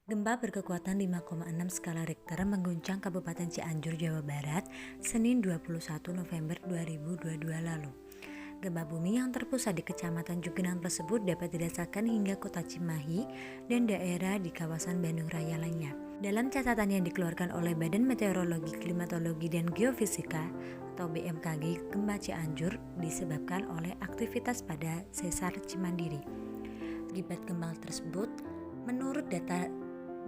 Gempa berkekuatan 5,6 skala Richter mengguncang Kabupaten Cianjur, Jawa Barat, Senin 21 November 2022 lalu. Gempa bumi yang terpusat di Kecamatan Cugenang tersebut dapat dirasakan hingga Kota Cimahi dan daerah di kawasan Bandung Raya lainnya. Dalam catatan yang dikeluarkan oleh Badan Meteorologi, Klimatologi, dan Geofisika atau BMKG, gempa Cianjur disebabkan oleh aktivitas pada sesar Cimandiri. Akibat gempa tersebut, menurut data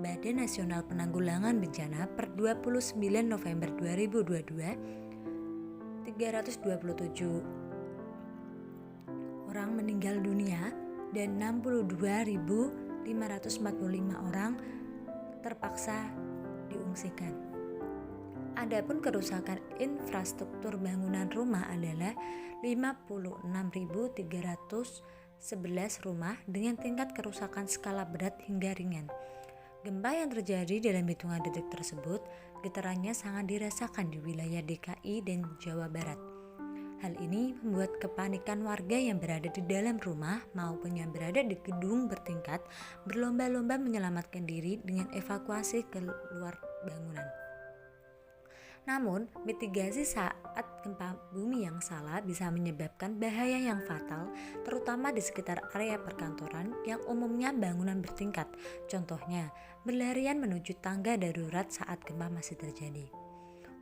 Badan Nasional Penanggulangan Bencana per 29 November 2022, 327 orang meninggal dunia dan 62.545 orang terpaksa diungsikan. Adapun kerusakan infrastruktur bangunan rumah adalah 56.311 rumah dengan tingkat kerusakan skala berat hingga ringan. Gempa yang terjadi dalam hitungan detik tersebut, getarannya sangat dirasakan di wilayah DKI dan Jawa Barat. Hal ini membuat kepanikan warga yang berada di dalam rumah maupun yang berada di gedung bertingkat berlomba-lomba menyelamatkan diri dengan evakuasi keluar bangunan. Namun, mitigasi saat gempa bumi yang salah bisa menyebabkan bahaya yang fatal, terutama di sekitar area perkantoran yang umumnya bangunan bertingkat. Contohnya, berlarian menuju tangga darurat saat gempa masih terjadi.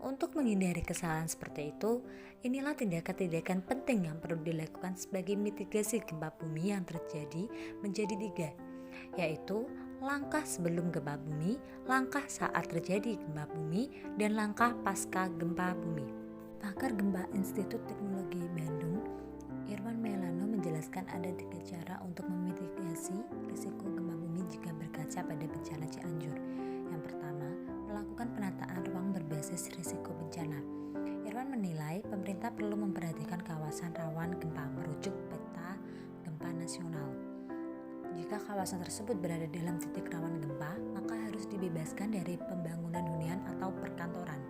Untuk menghindari kesalahan seperti itu, inilah tindakan-tindakan penting yang perlu dilakukan sebagai mitigasi gempa bumi yang terjadi menjadi 3, yaitu langkah sebelum gempa bumi, langkah saat terjadi gempa bumi, dan langkah pasca gempa bumi. Pakar Gempa Institut Teknologi Bandung, Irwan Maulana menjelaskan ada 3 cara untuk memitigasi risiko gempa bumi jika berkaca pada bencana Cianjur. Yang pertama, melakukan penataan ruang berbasis risiko bencana. Irwan menilai pemerintah perlu memperhatikan kawasan rawan gempa merujuk peta gempa nasional. Jika kawasan tersebut berada dalam titik rawan gempa, maka harus dibebaskan dari pembangunan hunian atau perkantoran.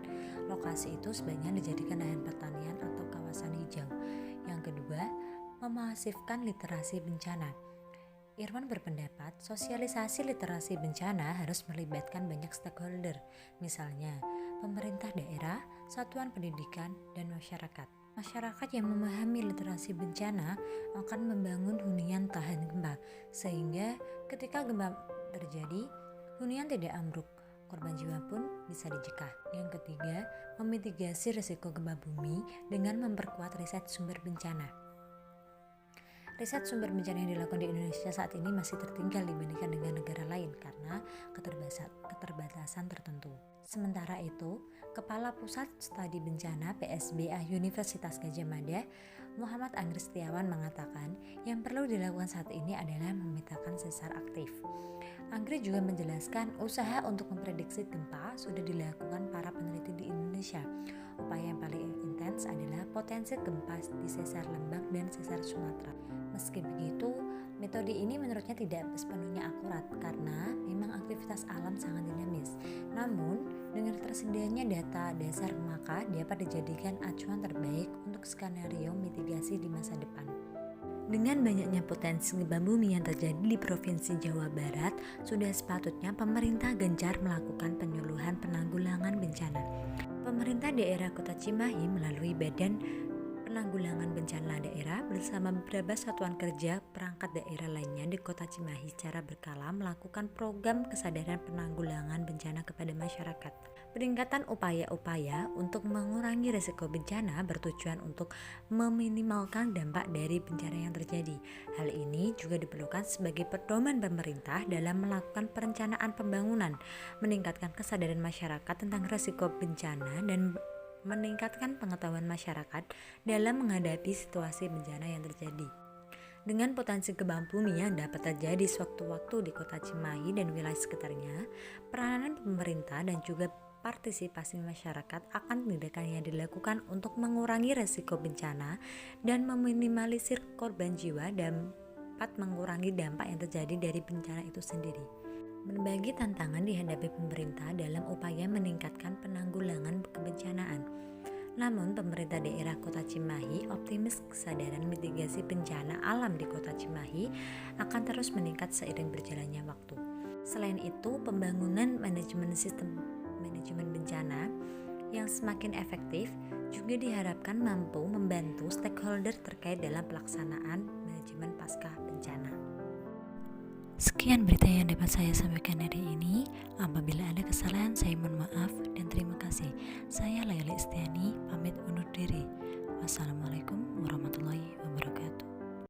Lokasi itu sebaiknya dijadikan lahan pertanian atau kawasan hijau. Yang kedua, memasifkan literasi bencana. Irwan berpendapat sosialisasi literasi bencana harus melibatkan banyak stakeholder, misalnya pemerintah daerah, satuan pendidikan, dan masyarakat. Masyarakat yang memahami literasi bencana akan membangun hunian tahan gempa, sehingga ketika gempa terjadi, hunian tidak ambruk, korban jiwa pun bisa dicegah. Yang ketiga, memitigasi risiko gempa bumi dengan memperkuat riset sumber bencana. Riset sumber bencana yang dilakukan di Indonesia saat ini masih tertinggal dibandingkan dengan negara lain karena keterbatasan tertentu. Sementara itu, Kepala Pusat Studi Bencana PSBA Universitas Gadjah Mada, Muhammad Anggri Setiawan mengatakan yang perlu dilakukan saat ini adalah memetakan sesar aktif. Anggri juga menjelaskan usaha untuk memprediksi gempa sudah dilakukan para peneliti di Indonesia. Upaya yang paling intens adalah potensi gempa di sesar Lembang dan sesar Sumatera. Meski begitu, metode ini menurutnya tidak sepenuhnya akurat karena memang aktivitas alam sangat dinamis. Namun, dengan tersedianya data dasar maka dapat dijadikan acuan terbaik untuk skenario mitigasi di masa depan. Dengan banyaknya potensi gempa bumi yang terjadi di Provinsi Jawa Barat, sudah sepatutnya pemerintah gencar melakukan penyuluhan penanggulangan bencana. Pemerintah daerah Kota Cimahi melalui Badan Penanggulangan Bencana Daerah bersama beberapa satuan kerja perangkat daerah lainnya di Kota Cimahi secara berkala melakukan program kesadaran penanggulangan bencana kepada masyarakat. Peningkatan upaya-upaya untuk mengurangi risiko bencana bertujuan untuk meminimalkan dampak dari bencana yang terjadi. Hal ini juga diperlukan sebagai pedoman pemerintah dalam melakukan perencanaan pembangunan, meningkatkan kesadaran masyarakat tentang risiko bencana dan meningkatkan pengetahuan masyarakat dalam menghadapi situasi bencana yang terjadi. Dengan potensi gempa bumi yang dapat terjadi sewaktu-waktu di Kota Cimahi dan wilayah sekitarnya, peranan pemerintah dan juga partisipasi masyarakat akan tindakan yang dilakukan untuk mengurangi risiko bencana dan meminimalisir korban jiwa dan dapat mengurangi dampak yang terjadi dari bencana itu sendiri. Berbagai tantangan dihadapi pemerintah dalam upaya meningkatkan penanggulangan kebencanaan. Namun, pemerintah daerah Kota Cimahi optimis kesadaran mitigasi bencana alam di Kota Cimahi akan terus meningkat seiring berjalannya waktu. Selain itu, pembangunan manajemen sistem manajemen bencana yang semakin efektif juga diharapkan mampu membantu stakeholder terkait dalam pelaksanaan manajemen pasca bencana. Sekian berita yang dapat saya sampaikan hari ini. Apabila ada kesalahan, saya mohon maaf dan terima kasih. Saya Laili Istiani.